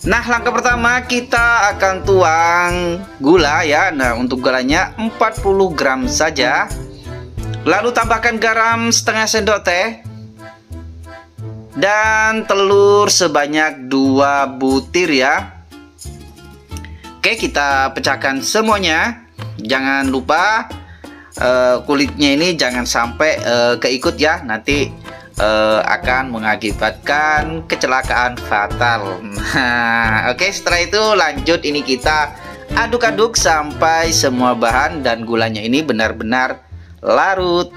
Nah, langkah pertama kita akan tuang gula ya. Nah, untuk gulanya 40 gram saja. Lalu tambahkan garam setengah sendok teh. Dan telur sebanyak 2 butir ya. Oke, kita pecahkan semuanya. Jangan lupa kulitnya ini jangan sampai keikut ya. Nanti akan mengakibatkan kecelakaan fatal. Nah, oke, setelah itu lanjut ini kita aduk-aduk sampai semua bahan dan gulanya ini benar-benar larut.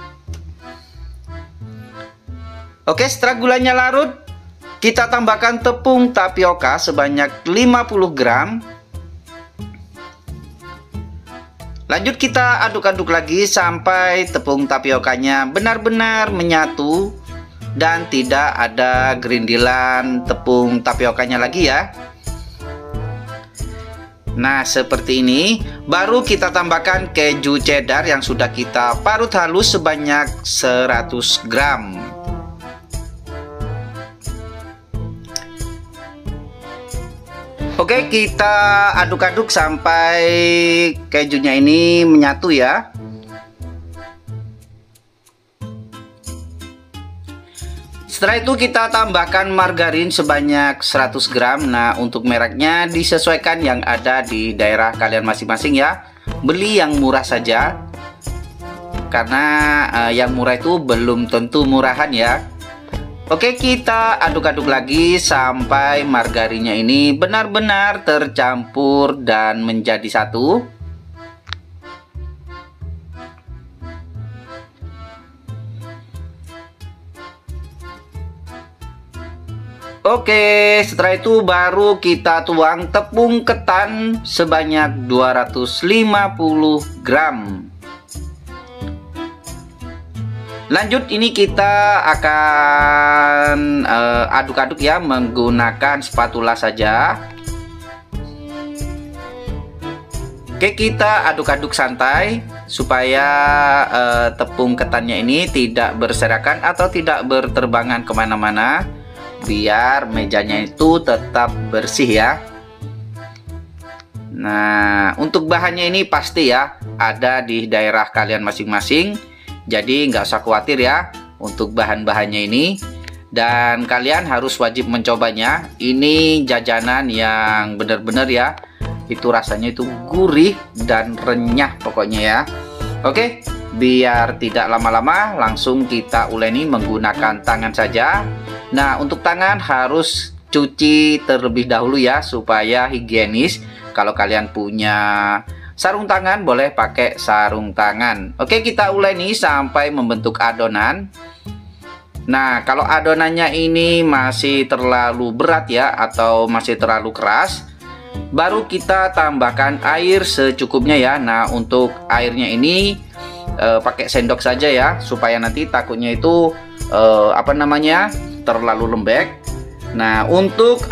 Oke, setelah gulanya larut, kita tambahkan tepung tapioka sebanyak 50 gram. Lanjut kita aduk-aduk lagi sampai tepung tapiokanya benar-benar menyatu dan tidak ada gerindilan tepung tapiokanya lagi ya. Nah, seperti ini. Baru kita tambahkan keju cheddar yang sudah kita parut halus sebanyak 100 gram. Oke, kita aduk-aduk sampai kejunya ini menyatu ya. Setelah itu kita tambahkan margarin sebanyak 100 gram. Nah, untuk mereknya disesuaikan yang ada di daerah kalian masing-masing ya. Beli yang murah saja. Karena yang murah itu belum tentu murahan ya. Oke, kita aduk-aduk lagi sampai margarinnya ini benar-benar tercampur dan menjadi satu. Oke, setelah itu baru kita tuang tepung ketan sebanyak 250 gram. Lanjut ini kita akan aduk-aduk ya menggunakan spatula saja. Oke, kita aduk-aduk santai supaya tepung ketannya ini tidak berserakan atau tidak berterbangan kemana-mana, biar mejanya itu tetap bersih ya. Nah, untuk bahannya ini pasti ya ada di daerah kalian masing-masing. Jadi nggak usah khawatir ya untuk bahan-bahannya ini. Dan kalian harus wajib mencobanya. Ini jajanan yang benar-benar ya, itu rasanya itu gurih dan renyah pokoknya ya. Oke, biar tidak lama-lama langsung kita uleni menggunakan tangan saja. Nah, untuk tangan harus cuci terlebih dahulu ya supaya higienis. Kalau kalian punya sarung tangan boleh pakai sarung tangan. Oke, kita uleni sampai membentuk adonan. Nah, kalau adonannya ini masih terlalu berat ya atau masih terlalu keras, baru kita tambahkan air secukupnya ya. Nah, untuk airnya ini pakai sendok saja ya, supaya nanti takutnya itu terlalu lembek. Nah, untuk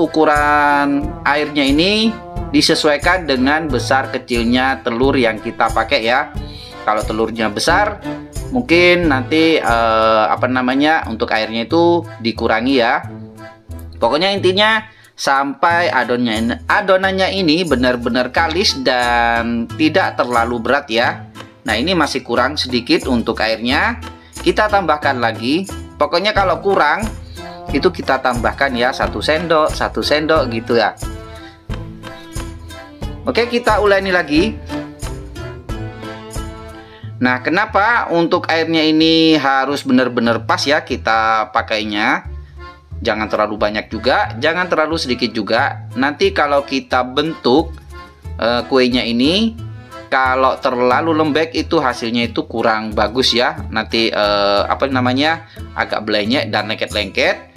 ukuran airnya ini disesuaikan dengan besar kecilnya telur yang kita pakai ya. Kalau telurnya besar, mungkin nanti untuk airnya itu dikurangi ya. Pokoknya intinya sampai adonannya ini benar-benar kalis dan tidak terlalu berat ya. Nah, ini masih kurang sedikit untuk airnya. Kita tambahkan lagi. Pokoknya kalau kurang itu kita tambahkan ya 1 sendok gitu ya. Oke, kita uleni lagi. Nah, kenapa untuk airnya ini harus benar-benar pas ya kita pakainya. Jangan terlalu banyak juga, jangan terlalu sedikit juga. Nanti kalau kita bentuk kuenya ini, kalau terlalu lembek itu hasilnya itu kurang bagus ya. Nanti agak belenyek dan lengket-lengket.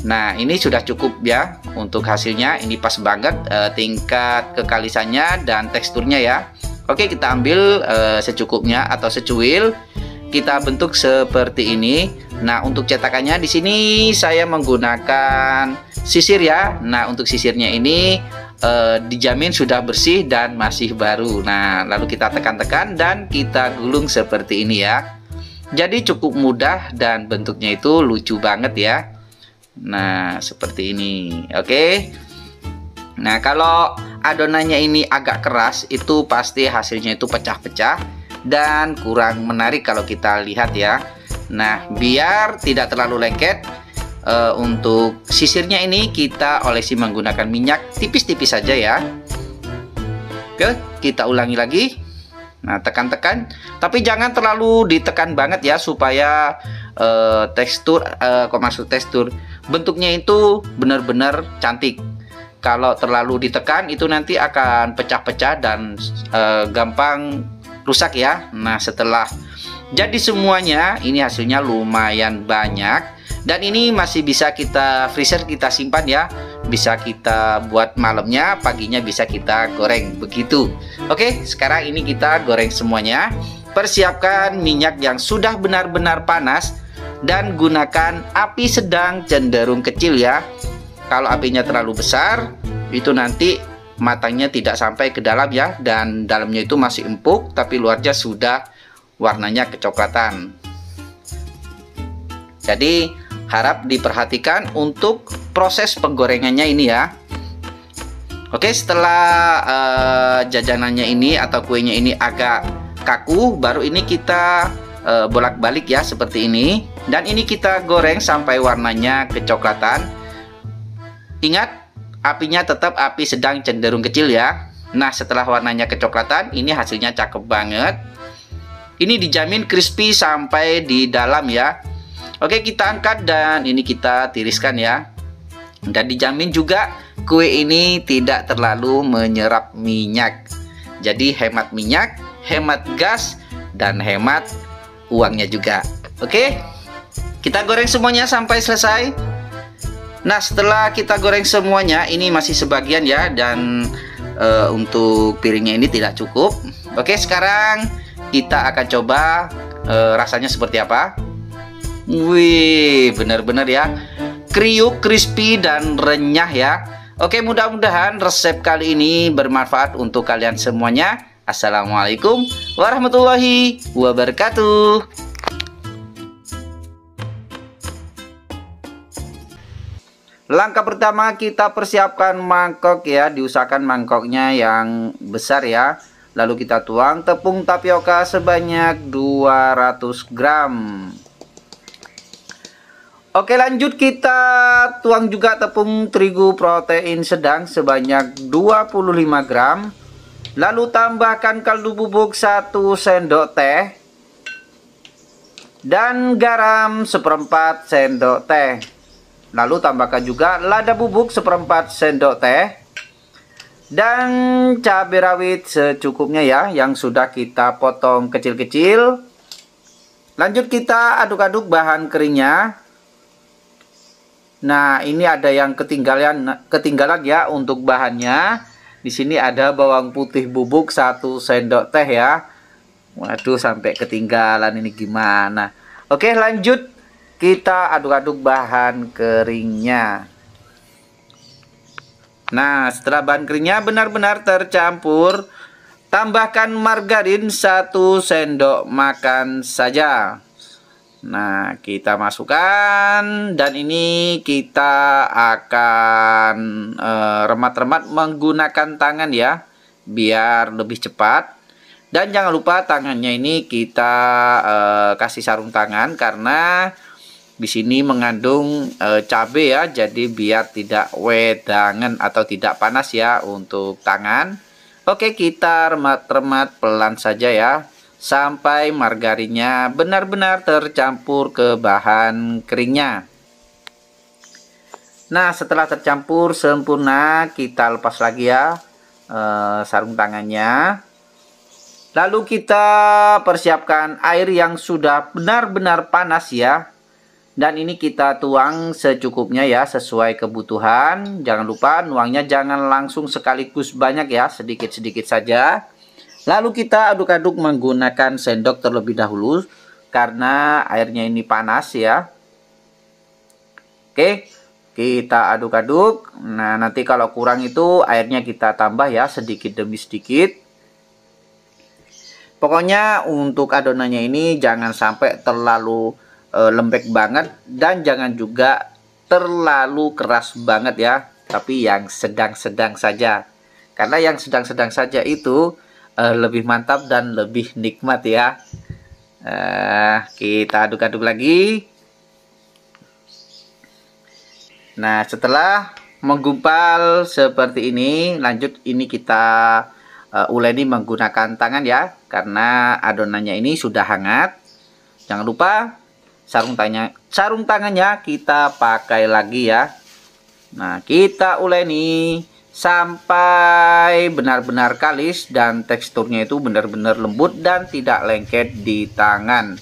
Nah, ini sudah cukup ya untuk hasilnya. Ini pas banget tingkat kekalisannya dan teksturnya ya. Oke, kita ambil secukupnya atau secuil. Kita bentuk seperti ini. Nah, untuk cetakannya di sini saya menggunakan sisir ya. Nah, untuk sisirnya ini dijamin sudah bersih dan masih baru. Nah, lalu kita tekan-tekan dan kita gulung seperti ini ya. Jadi cukup mudah dan bentuknya itu lucu banget ya. Nah, seperti ini. Oke. Nah, kalau adonannya ini agak keras, itu pasti hasilnya itu pecah-pecah dan kurang menarik kalau kita lihat ya. Nah, biar tidak terlalu lengket, untuk sisirnya ini kita olesi menggunakan minyak tipis-tipis saja ya. Oke, kita ulangi lagi. Nah, tekan-tekan, tapi jangan terlalu ditekan banget ya, supaya tekstur, bentuknya itu benar-benar cantik. Kalau terlalu ditekan itu nanti akan pecah-pecah dan gampang rusak ya. Nah, setelah jadi semuanya, ini hasilnya lumayan banyak dan ini masih bisa kita freezer, kita simpan ya. Bisa kita buat malamnya, paginya bisa kita goreng begitu. Oke, sekarang ini kita goreng semuanya. Persiapkan minyak yang sudah benar-benar panas dan gunakan api sedang cenderung kecil ya. Kalau apinya terlalu besar, itu nanti matangnya tidak sampai ke dalam ya, dan dalamnya itu masih empuk tapi luarnya sudah warnanya kecoklatan. Jadi harap diperhatikan untuk proses penggorengannya ini ya. Oke, setelah jajanannya ini atau kuenya ini agak kaku, baru ini kita bolak-balik ya seperti ini, dan ini kita goreng sampai warnanya kecoklatan. Ingat, apinya tetap api sedang cenderung kecil ya. Nah, setelah warnanya kecoklatan, ini hasilnya cakep banget. Ini dijamin crispy sampai di dalam ya. Oke, kita angkat dan ini kita tiriskan ya. Dan dijamin juga kue ini tidak terlalu menyerap minyak. Jadi hemat minyak, hemat gas, dan hemat uangnya juga. Oke, kita goreng semuanya sampai selesai. Nah, setelah kita goreng semuanya, ini masih sebagian ya, dan untuk piringnya ini tidak cukup. Oke, sekarang kita akan coba rasanya seperti apa. Wih, benar-benar ya, kriuk, crispy, dan renyah ya. Oke, mudah-mudahan resep kali ini bermanfaat untuk kalian semuanya. Assalamualaikum warahmatullahi wabarakatuh. Langkah pertama, kita persiapkan mangkok ya. Diusahakan mangkoknya yang besar ya. Lalu kita tuang tepung tapioka sebanyak 200 gram. Oke, lanjut kita tuang juga tepung terigu protein sedang sebanyak 25 gram. Lalu tambahkan kaldu bubuk 1 sendok teh dan garam 1/4 sendok teh. Lalu tambahkan juga lada bubuk 1/4 sendok teh dan cabai rawit secukupnya ya, yang sudah kita potong kecil-kecil. Lanjut kita aduk-aduk bahan keringnya. Nah, ini ada yang ketinggalan ya untuk bahannya. Di sini ada bawang putih bubuk 1 sendok teh ya. Waduh, sampai ketinggalan, ini gimana? Oke, lanjut kita aduk-aduk bahan keringnya. Nah, setelah bahan keringnya benar-benar tercampur, tambahkan margarin 1 sendok makan saja. Nah, kita masukkan dan ini kita akan remat-remat menggunakan tangan ya, biar lebih cepat. Dan jangan lupa tangannya ini kita kasih sarung tangan, karena di sini mengandung cabai ya, jadi biar tidak wedangan atau tidak panas ya untuk tangan. Oke, kita remat-remat pelan saja ya, sampai margarinnya benar-benar tercampur ke bahan keringnya. Nah, setelah tercampur sempurna, kita lepas lagi ya sarung tangannya. Lalu kita persiapkan air yang sudah benar-benar panas ya. Dan ini kita tuang secukupnya ya, sesuai kebutuhan. Jangan lupa nuangnya jangan langsung sekaligus banyak ya, sedikit-sedikit saja. Lalu kita aduk-aduk menggunakan sendok terlebih dahulu, karena airnya ini panas ya. Oke, kita aduk-aduk. Nah, nanti kalau kurang itu airnya kita tambah ya, sedikit demi sedikit. Pokoknya untuk adonannya ini jangan sampai terlalu lembek banget, dan jangan juga terlalu keras banget ya, tapi yang sedang-sedang saja. Karena yang sedang-sedang saja itu lebih mantap dan lebih nikmat ya. Kita aduk-aduk lagi. Nah, setelah menggumpal seperti ini, lanjut ini kita uleni menggunakan tangan ya, karena adonannya ini sudah hangat. Jangan lupa sarung tangannya kita pakai lagi ya. Nah, kita uleni sampai benar-benar kalis dan teksturnya itu benar-benar lembut dan tidak lengket di tangan.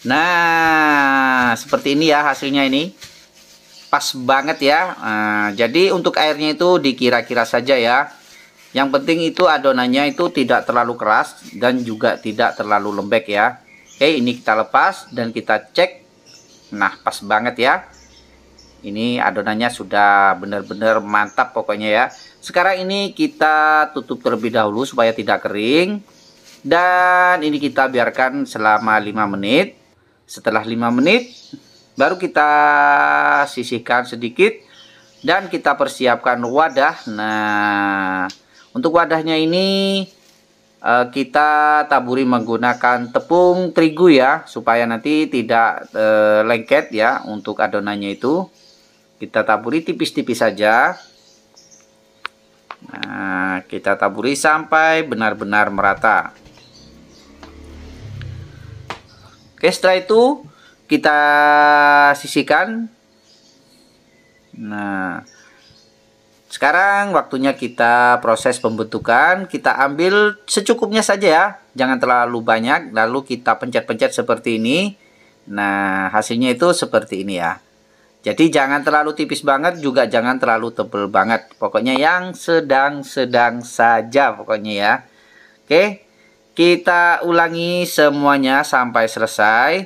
Nah, seperti ini ya hasilnya ini. Pas banget ya. Jadi untuk airnya itu dikira-kira saja ya. Yang penting itu adonannya itu tidak terlalu keras dan juga tidak terlalu lembek ya. Oke, ini kita lepas dan kita cek. Nah, pas banget ya. Ini adonannya sudah benar-benar mantap pokoknya ya. Sekarang ini kita tutup terlebih dahulu supaya tidak kering. Dan ini kita biarkan selama 5 menit. Setelah 5 menit baru kita sisihkan sedikit dan kita persiapkan wadah. Nah, untuk wadahnya ini kita taburi menggunakan tepung terigu ya, supaya nanti tidak lengket ya. Untuk adonannya itu kita taburi tipis-tipis saja. Nah, kita taburi sampai benar-benar merata. Oke, setelah itu kita sisihkan. Nah, sekarang waktunya kita proses pembentukan. Kita ambil secukupnya saja ya, jangan terlalu banyak. Lalu kita pencet-pencet seperti ini. Nah, hasilnya itu seperti ini ya. Jadi jangan terlalu tipis banget, juga jangan terlalu tebal banget. Pokoknya yang sedang-sedang saja pokoknya ya. Oke, kita ulangi semuanya sampai selesai.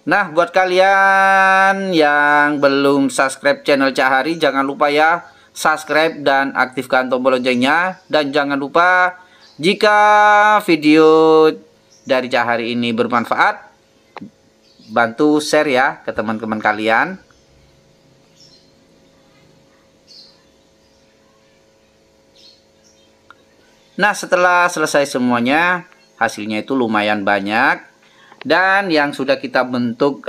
Nah, buat kalian yang belum subscribe channel Cak Hari, jangan lupa ya subscribe dan aktifkan tombol loncengnya. Dan jangan lupa jika video dari Cak Hari ini bermanfaat, bantu share ya ke teman-teman kalian. Nah, setelah selesai semuanya, hasilnya itu lumayan banyak. Dan yang sudah kita bentuk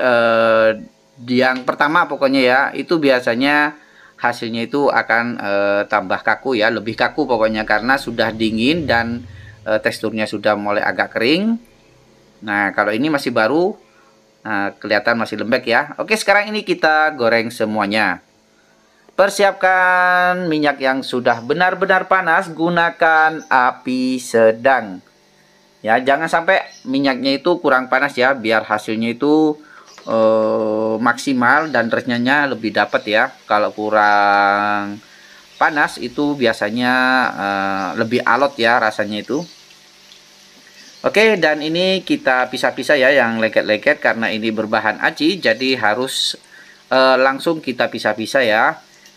yang pertama pokoknya ya, itu biasanya hasilnya itu akan tambah kaku ya, lebih kaku pokoknya karena sudah dingin dan teksturnya sudah mulai agak kering. Nah, kalau ini masih baru, kelihatan masih lembek ya. Oke, sekarang ini kita goreng semuanya. Persiapkan minyak yang sudah benar-benar panas, gunakan api sedang. Ya, jangan sampai minyaknya itu kurang panas ya, biar hasilnya itu maksimal dan renyahnya lebih dapat ya. Kalau kurang panas itu biasanya lebih alot ya rasanya itu. Oke, dan ini kita pisah-pisah ya yang lengket-lengket karena ini berbahan aci, jadi harus langsung kita pisah-pisah ya.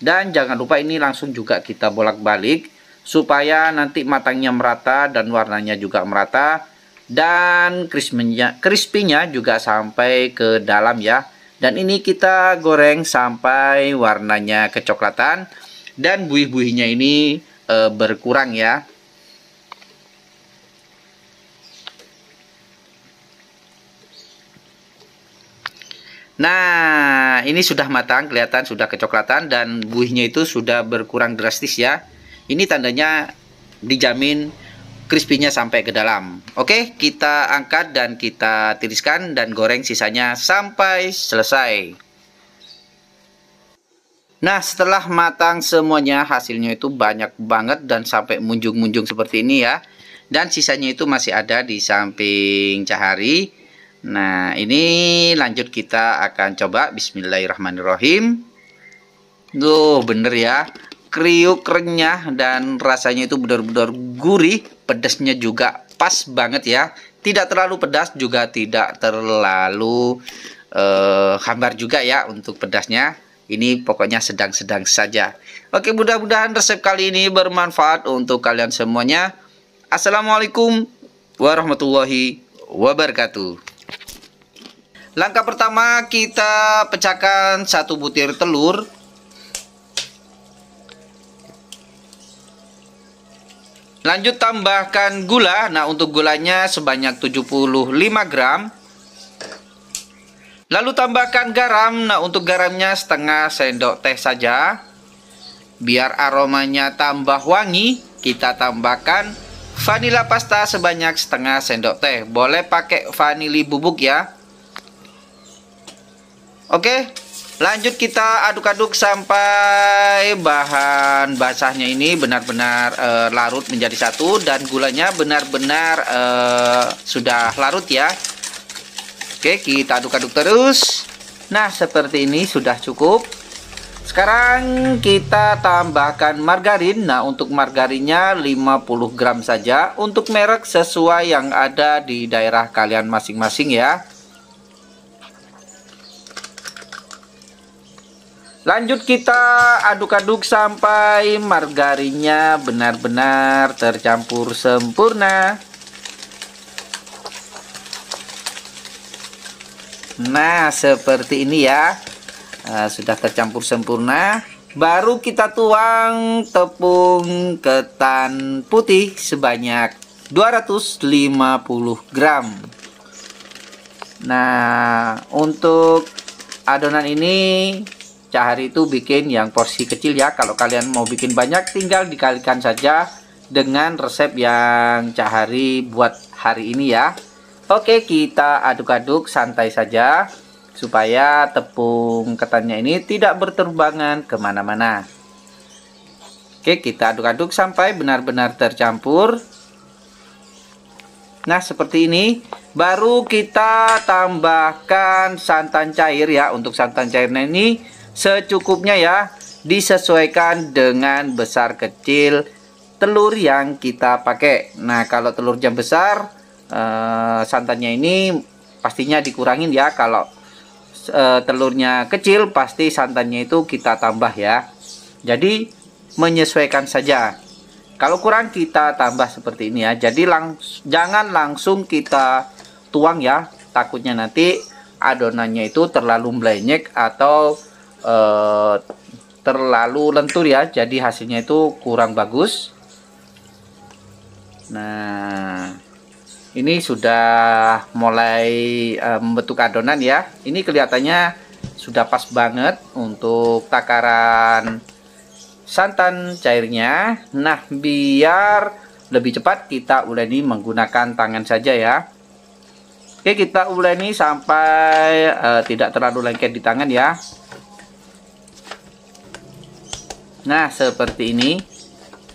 Dan jangan lupa ini langsung juga kita bolak-balik supaya nanti matangnya merata dan warnanya juga merata dan crispy-nya juga sampai ke dalam ya. Dan ini kita goreng sampai warnanya kecoklatan dan buih-buihnya ini berkurang ya. Nah, ini sudah matang, kelihatan sudah kecoklatan dan buihnya itu sudah berkurang drastis ya. Ini tandanya dijamin crispy-nya sampai ke dalam. Oke, kita angkat dan kita tiriskan dan goreng sisanya sampai selesai. Nah, setelah matang semuanya, hasilnya itu banyak banget dan sampai munjung-munjung seperti ini ya. Dan sisanya itu masih ada di samping Cak Hari. Nah, ini lanjut kita akan coba. Bismillahirrahmanirrahim. Duh, bener ya. Kriuk, renyah, dan rasanya itu benar-benar gurih. Pedasnya juga pas banget ya. Tidak terlalu pedas, juga tidak terlalu hambar juga ya untuk pedasnya. Ini pokoknya sedang-sedang saja. Oke, mudah-mudahan resep kali ini bermanfaat untuk kalian semuanya. Assalamualaikum warahmatullahi wabarakatuh. Langkah pertama, kita pecahkan 1 butir telur. Lanjut tambahkan gula. Nah, untuk gulanya sebanyak 75 gram. Lalu tambahkan garam. Nah, untuk garamnya setengah sendok teh saja. Biar aromanya tambah wangi, kita tambahkan vanila pasta sebanyak setengah sendok teh. Boleh pakai vanili bubuk ya. Oke, lanjut kita aduk-aduk sampai bahan basahnya ini benar-benar larut menjadi satu dan gulanya benar-benar sudah larut ya. Oke, kita aduk-aduk terus. Nah, seperti ini sudah cukup. Sekarang kita tambahkan margarin. Nah, untuk margarinnya 50 gram saja. Untuk merek sesuai yang ada di daerah kalian masing-masing ya. Lanjut kita aduk-aduk sampai margarinnya benar-benar tercampur sempurna. Nah, seperti ini ya. Sudah tercampur sempurna. Baru kita tuang tepung ketan putih sebanyak 250 gram. Nah, untuk adonan ini Cahari itu bikin yang porsi kecil ya. Kalau kalian mau bikin banyak, tinggal dikalikan saja dengan resep yang Cahari buat hari ini ya. Oke, kita aduk-aduk santai saja supaya tepung ketannya ini tidak berterbangan kemana-mana. Oke, kita aduk-aduk sampai benar-benar tercampur. Nah, seperti ini. Baru kita tambahkan santan cair ya. Untuk santan cairnya ini secukupnya ya, disesuaikan dengan besar kecil telur yang kita pakai. Nah, kalau telur jam besar, santannya ini pastinya dikurangin ya. Kalau telurnya kecil, pasti santannya itu kita tambah ya. Jadi menyesuaikan saja. Kalau kurang, kita tambah seperti ini ya. Jadi jangan langsung kita tuang ya, takutnya nanti adonannya itu terlalu melenyek atau terlalu lentur ya, jadi hasilnya itu kurang bagus. Nah, ini sudah mulai membentuk adonan ya. Ini kelihatannya sudah pas banget untuk takaran santan cairnya. Nah, biar lebih cepat kita uleni menggunakan tangan saja ya. Oke, kita uleni sampai tidak terlalu lengket di tangan ya. Nah, seperti ini.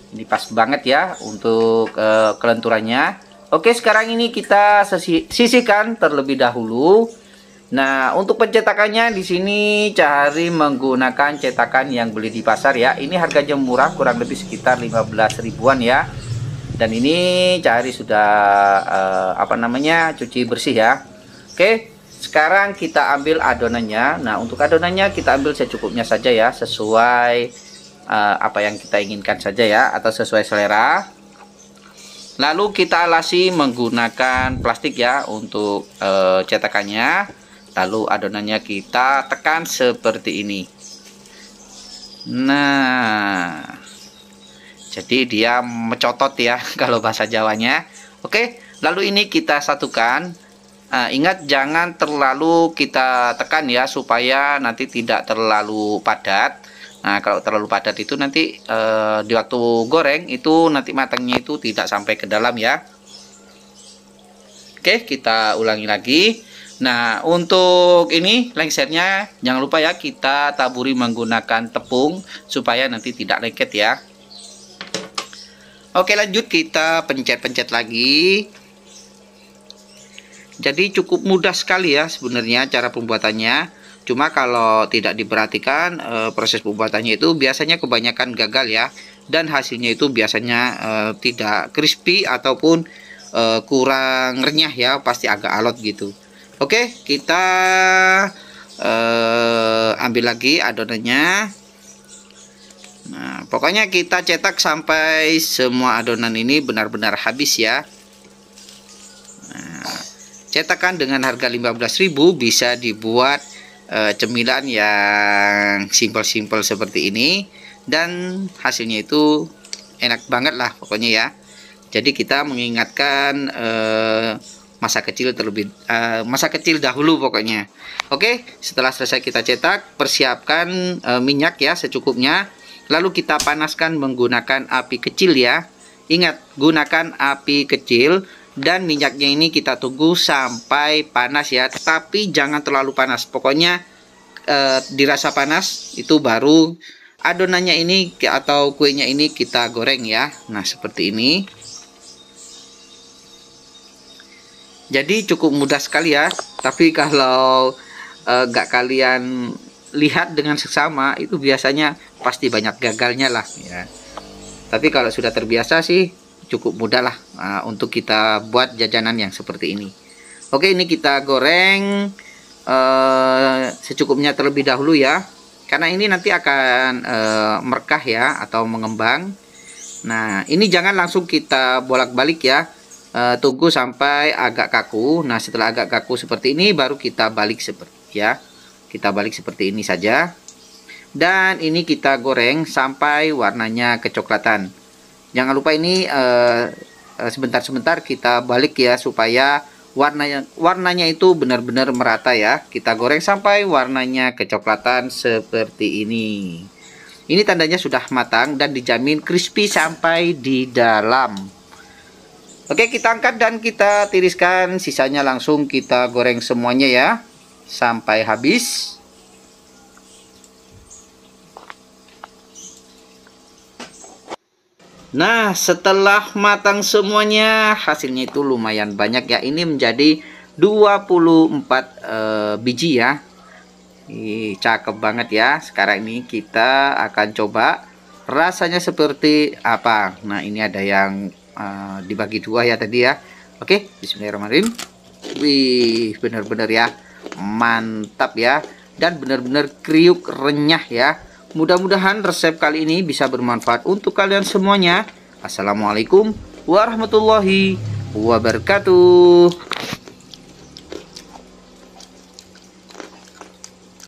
Ini pas banget ya untuk kelenturannya. Oke, sekarang ini kita sisihkan terlebih dahulu. Nah, untuk pencetakannya di sini Cahari menggunakan cetakan yang beli di pasar ya. Ini harganya murah, kurang lebih sekitar 15 ribuan ya. Dan ini Cahari sudah cuci bersih ya. Oke, sekarang kita ambil adonannya. Nah, untuk adonannya kita ambil secukupnya saja ya, sesuai apa yang kita inginkan saja ya, atau sesuai selera. Lalu kita alasi menggunakan plastik ya untuk cetakannya. Lalu adonannya kita tekan seperti ini. Nah, jadi dia mecotot ya kalau bahasa Jawanya. Oke, lalu ini kita satukan. Ingat jangan terlalu kita tekan ya, supaya nanti tidak terlalu padat. Nah, kalau terlalu padat itu nanti di waktu goreng itu nanti matangnya itu tidak sampai ke dalam ya. Oke, kita ulangi lagi. Nah, untuk ini lengsernya jangan lupa ya, kita taburi menggunakan tepung supaya nanti tidak lengket ya. Oke, lanjut kita pencet-pencet lagi. Jadi cukup mudah sekali ya sebenarnya cara pembuatannya. Cuma kalau tidak diperhatikan proses pembuatannya itu biasanya kebanyakan gagal ya, dan hasilnya itu biasanya tidak crispy ataupun kurang renyah ya, pasti agak alot gitu. Oke, kita ambil lagi adonannya. Nah, pokoknya kita cetak sampai semua adonan ini benar-benar habis ya. Nah, cetakan dengan harga 15.000 bisa dibuat cemilan yang simpel-simpel seperti ini, dan hasilnya itu enak banget lah pokoknya ya. Jadi kita mengingatkan masa kecil dahulu pokoknya. Oke, setelah selesai kita cetak, persiapkan minyak ya secukupnya. Lalu kita panaskan menggunakan api kecil ya. Ingat, gunakan api kecil, dan minyaknya ini kita tunggu sampai panas ya. Tapi jangan terlalu panas. Pokoknya dirasa panas itu baru adonannya ini atau kuenya ini kita goreng ya. Nah, seperti ini. Jadi cukup mudah sekali ya. Tapi kalau gak kalian lihat dengan seksama, itu biasanya pasti banyak gagalnya lah ya. Tapi kalau sudah terbiasa sih cukup mudah lah untuk kita buat jajanan yang seperti ini. Oke, ini kita goreng secukupnya terlebih dahulu ya, karena ini nanti akan merekah ya atau mengembang. Nah, ini jangan langsung kita bolak-balik ya. Tunggu sampai agak kaku. Nah, setelah agak kaku seperti ini baru kita balik seperti ya. Kita balik seperti ini saja. Dan ini kita goreng sampai warnanya kecoklatan. Jangan lupa ini sebentar-sebentar kita balik ya, supaya warnanya itu benar-benar merata ya. Kita goreng sampai warnanya kecoklatan seperti ini. Ini tandanya sudah matang dan dijamin crispy sampai di dalam. Oke, kita angkat dan kita tiriskan, sisanya langsung kita goreng semuanya ya sampai habis. Nah, setelah matang semuanya, hasilnya itu lumayan banyak ya. Ini menjadi 24 biji ya. Cakep banget ya. Sekarang ini kita akan coba rasanya seperti apa. Nah, ini ada yang dibagi dua ya tadi ya. Oke, bismillahirrahmanirrahim. Wih, bener-bener ya, mantap ya, dan bener-bener kriuk renyah ya. Mudah-mudahan resep kali ini bisa bermanfaat untuk kalian semuanya. Assalamualaikum warahmatullahi wabarakatuh.